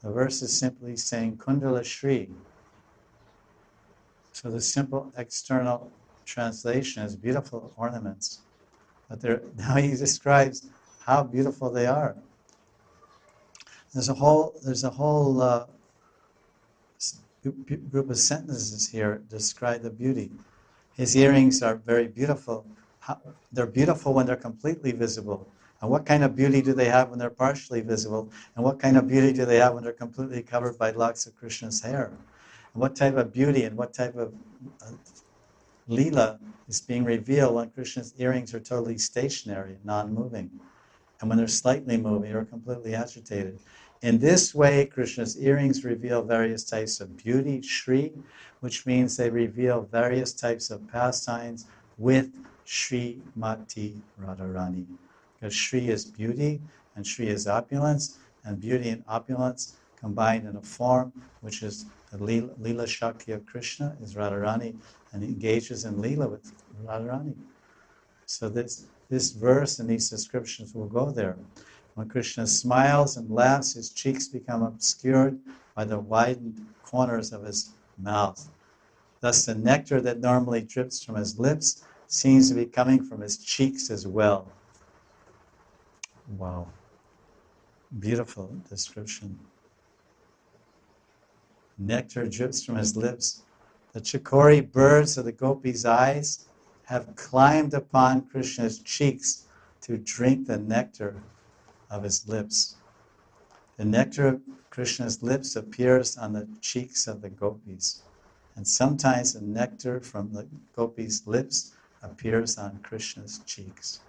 The verse is simply saying Kundala Shri. So the simple external translation is beautiful ornaments. But now he describes how beautiful they are. There's a whole group of sentences here describe the beauty. His earrings are very beautiful. They're beautiful when they're completely visible. And what kind of beauty do they have when they're partially visible? And what kind of beauty do they have when they're completely covered by locks of Krishna's hair? And what type of beauty and what type of lila is being revealed when Krishna's earrings are totally stationary, non-moving, and when they're slightly moving or completely agitated. In this way, Krishna's earrings reveal various types of beauty, Shri, which means they reveal various types of pastimes with Srimati Radharani. Because Shri is beauty, and Shri is opulence, and beauty and opulence combined in a form which is the Lila Shakti of Krishna, is Radharani, and he engages in Lila with Radharani. So this verse and these descriptions will go there. When Krishna smiles and laughs, his cheeks become obscured by the widened corners of his mouth. Thus the nectar that normally drips from his lips seems to be coming from his cheeks as well. Wow. Beautiful description. Nectar drips from his lips. The chakori birds of the gopis' eyes have climbed upon Krishna's cheeks to drink the nectar of his lips. The nectar of Krishna's lips appears on the cheeks of the gopis. And sometimes the nectar from the gopis' lips appears on Krishna's cheeks.